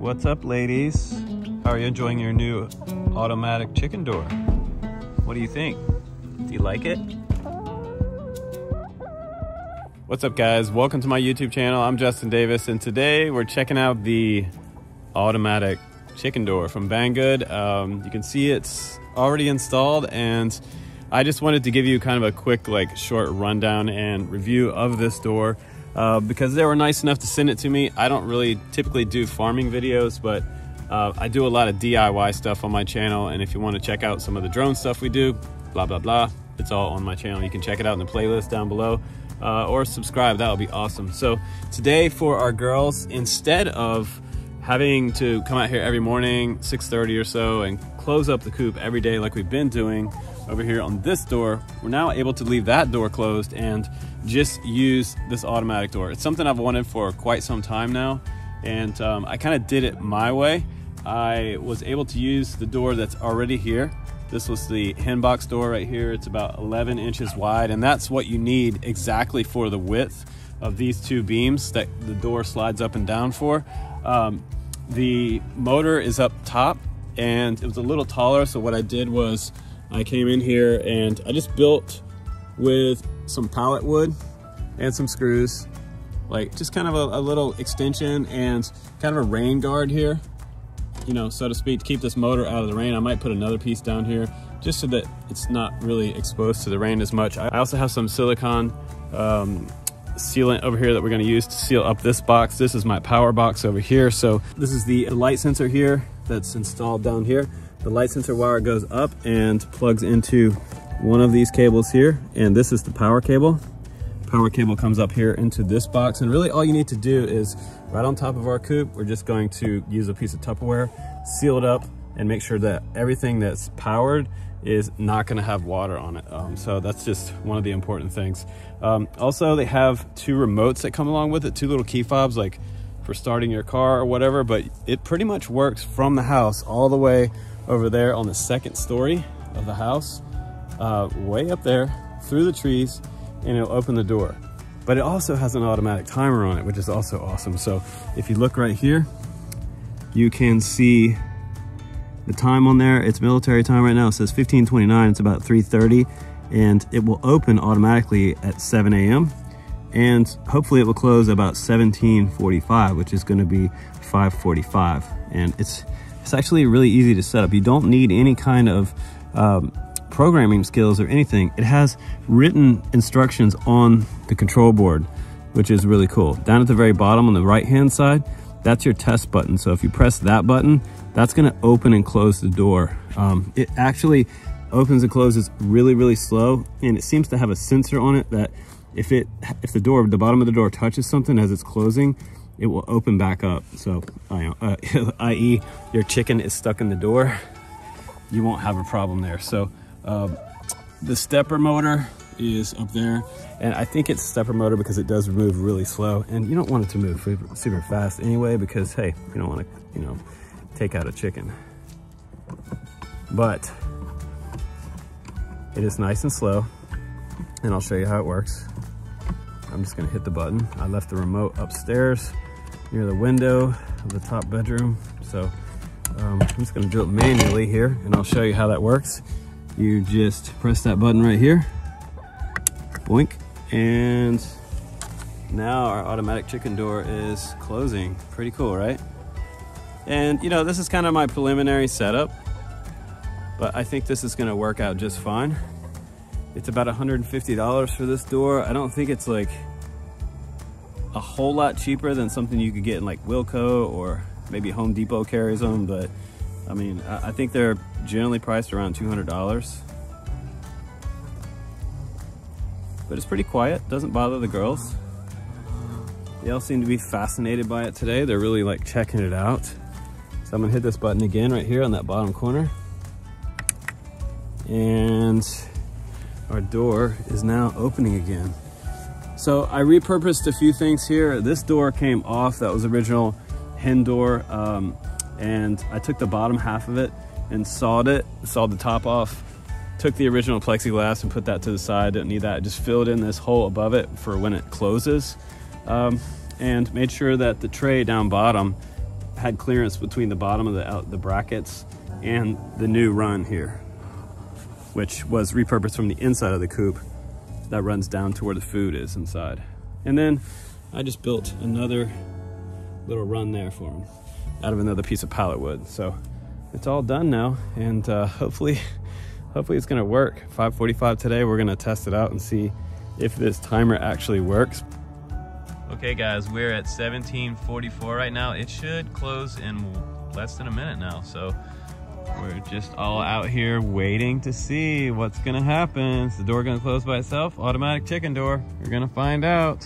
What's up, ladies? How are you enjoying your new automatic chicken door? What do you think? Do you like it? What's up, guys? Welcome to my YouTube channel. I'm Justin Davis, and today we're checking out the automatic chicken door from Banggood. You can see it's already installed, and I just wanted to give you kind of a quick, short rundown and review of this door because they were nice enough to send it to me. I don't really typically do farming videos, but I do a lot of DIY stuff on my channel, and if you want to check out some of the drone stuff we do, blah, blah, blah, it's all on my channel. You can check it out in the playlist down below. Or subscribe, that would be awesome. So today for our girls, instead of having to come out here every morning, 6:30 or so, and close up the coop every day like we've been doing over here on this door, we're now able to leave that door closed and just use this automatic door. It's something I've wanted for quite some time now, and I kind of did it my way. I was able to use the door that's already here. This was the hen box door right here. It's about 11 inches wide, and that's what you need exactly for the width of these two beams that the door slides up and down for. The motor is up top, and it was a little taller, so what I did was I came in here and I just built with some pallet wood and some screws, just kind of a little extension and kind of a rain guard here, so to speak, to keep this motor out of the rain. I might put another piece down here just so that it's not really exposed to the rain as much. I also have some silicone sealant over here that we're going to use to seal up this box. This is my power box over here. So this is the light sensor here that's installed down here. The light sensor wire goes up and plugs into one of these cables here, and this is the power cable. Power cable comes up here into this box, and really all you need to do is right on top of our coop, we're just going to use a piece of Tupperware, seal it up, and make sure that everything that's powered is not going to have water on it. So that's just one of the important things. Also, they have two remotes that come along with it, two little key fobs, for starting your car or whatever, but it pretty much works from the house all the way over there on the second story of the house, way up there through the trees, and it'll open the door. But it also has an automatic timer on it, which is also awesome. So if you look right here, you can see the time on there. It's military time right now. It says 15:29. It's about 3:30, and it will open automatically at 7 a.m. and hopefully it will close about 17:45, which is going to be 5:45. And it's actually really easy to set up. You don't need any kind of programming skills or anything. It has written instructions on the control board, which is really cool. Down at the very bottom on the right hand side, that's your test button. So if you press that button, that's going to open and close the door. It actually opens and closes really, really slow, and it seems to have a sensor on it that if the bottom of the door touches something as it's closing, it will open back up. So i.e. your chicken is stuck in the door, you won't have a problem there. So the stepper motor is up there, and I think it's stepper motor because it does move really slow, and you don't want it to move super fast anyway, because hey, you don't want to take out a chicken. But it is nice and slow, and I'll show you how it works. I'm just going to hit the button. I left the remote upstairs near the window of the top bedroom, so I'm just going to do it manually here, and I'll show you how that works. You just press that button right here, boink, and now our automatic chicken door is closing. Pretty cool, right? And this is kind of my preliminary setup, but I think this is going to work out just fine. It's about $150 for this door. I don't think it's a whole lot cheaper than something you could get in Wilco, or maybe Home Depot carries them, but I mean, I think they're generally priced around $200. But it's pretty quiet, doesn't bother the girls. They all seem to be fascinated by it today. They're really checking it out. So I'm gonna hit this button again right here on that bottom corner. And our door is now opening again. So I repurposed a few things here. This door came off, that was original hen door. And I took the bottom half of it and sawed the top off, took the original plexiglass and put that to the side. Don't need that. I just filled in this hole above it for when it closes, and made sure that the tray down bottom had clearance between the bottom of the brackets and the new run here, which was repurposed from the inside of the coop that runs down to where the food is inside. And then I just built another little run there for him out of another piece of pallet wood. So it's all done now, and hopefully it's gonna work. 5:45 today, we're gonna test it out and see if this timer actually works. Okay guys, we're at 17:44 right now. It should close in less than a minute now. So we're just all out here waiting to see what's gonna happen. Is the door gonna close by itself? Automatic chicken door. We're gonna find out.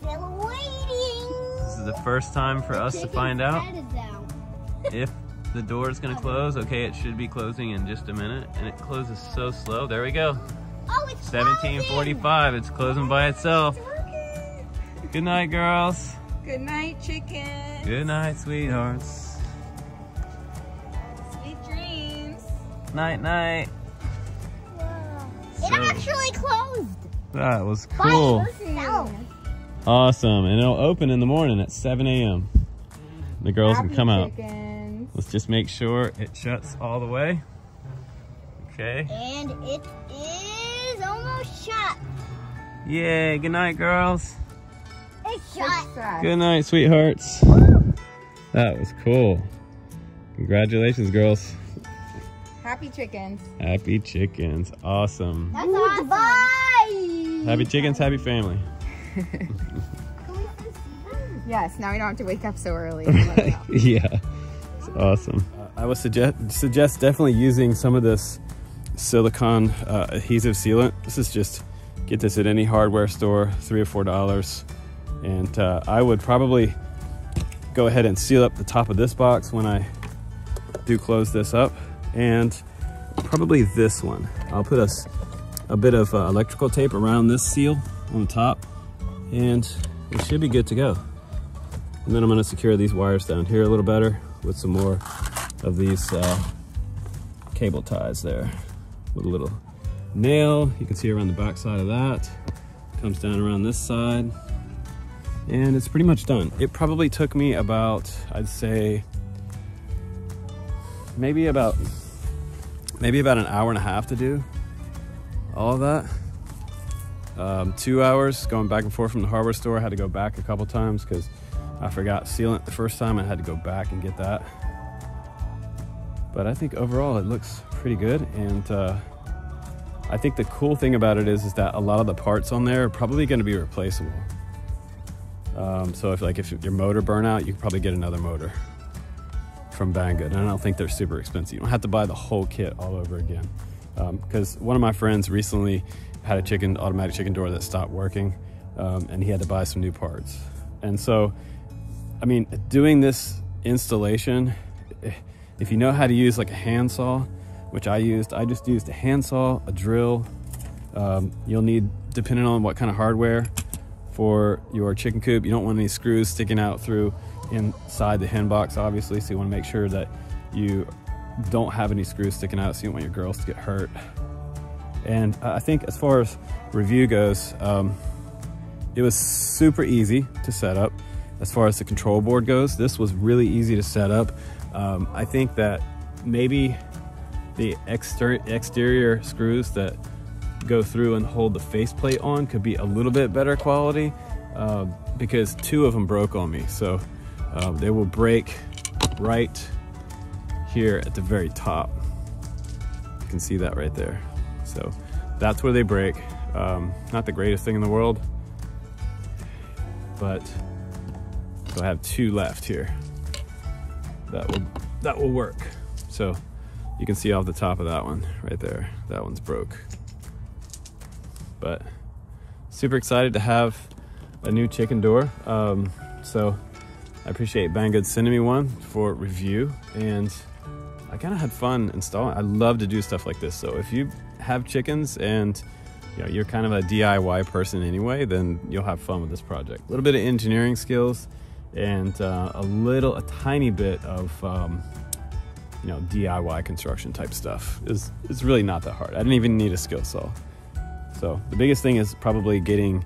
Still waiting. This is the first time for us to find out if the door is gonna close. Okay, it should be closing in just a minute, and it closes so slow. There we go. Oh, it's 17:45. It's closing by itself. Good night, girls. Good night, chicken. Good night, sweethearts. Sweet dreams. Night, night. Wow. So, It actually closed. that was cool. By itself. Awesome. And it'll open in the morning at 7 a.m. The girls can come out. Chickens. Let's just make sure it shuts all the way. Okay. And it is almost shut. Yay. Good night, girls. It's shut. Success. Good night, sweethearts. That was cool. Congratulations, girls. Happy chickens. Happy chickens. Awesome. That's awesome. Bye. Happy chickens, happy family. Yes, now we don't have to wake up so early. Yeah, it's awesome. I would suggest definitely using some of this silicone adhesive sealant. This is just, get this at any hardware store, $3 or $4. And I would probably go ahead and seal up the top of this box when I do close this up, and probably this one. I'll put a bit of electrical tape around this seal on the top, and it should be good to go. And then I'm going to secure these wires down here a little better with some more of these cable ties there with a little nail. You can see around the back side of that. Comes down around this side. And it's pretty much done. It probably took me about, I'd say, maybe about an hour and a half to do all of that. 2 hours going back and forth from the hardware store. I had to go back a couple times because I forgot sealant the first time. I had to go back and get that. But I think overall it looks pretty good. And I think the cool thing about it is that a lot of the parts on there are probably going to be replaceable. So if your motor burn out, you can probably get another motor from Banggood. And I don't think they're super expensive. You don't have to buy the whole kit all over again. Because one of my friends recently had a automatic chicken door that stopped working, and he had to buy some new parts. And so, I mean, doing this installation, if you know how to use like a handsaw, which I just used a handsaw, a drill. You'll need, depending on what kind of hardware, for your chicken coop, you don't want any screws sticking out through inside the hen box, obviously, so you want to make sure that you don't have any screws sticking out, so you don't want your girls to get hurt. And I think as far as review goes, it was super easy to set up. As far as the control board goes, this was really easy to set up. I think that maybe the exterior screws that go through and hold the faceplate on could be a little bit better quality, because 2 of them broke on me. So they will break right here at the very top. You can see that right there. So that's where they break. Not the greatest thing in the world, but so I have 2 left here that will work. So you can see off the top of that one right there, that one's broke. But super excited to have a new chicken door. So I appreciate Banggood sending me one for review, and I kind of had fun installing. I love to do stuff like this. So if you have chickens and you're kind of a DIY person anyway, then you'll have fun with this project. A little bit of engineering skills and a tiny bit of DIY construction type stuff. It's really not that hard. I didn't even need a skill saw. So the biggest thing is probably getting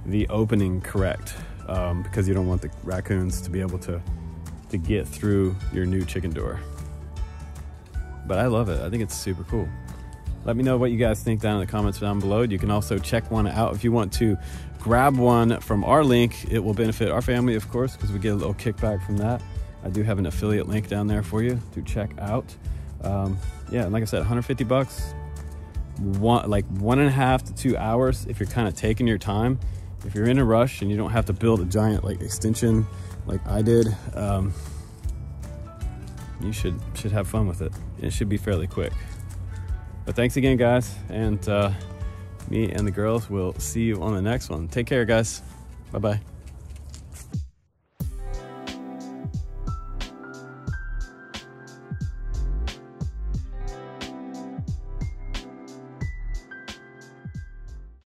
the opening correct, because you don't want the raccoons to be able to to get through your new chicken door. But I love it. I think it's super cool. Let me know what you guys think down in the comments down below. You can also check one out if you want to grab one from our link. It will benefit our family, of course, because we get a little kickback from that. I do have an affiliate link down there for you to check out. Yeah, and like I said, 150 bucks, like 1.5 to 2 hours if you're kind of taking your time. If you're in a rush and you don't have to build a giant like extension like I did, you should have fun with it. It should be fairly quick. But thanks again, guys, and me and the girls will see you on the next one. Take care, guys. Bye-bye.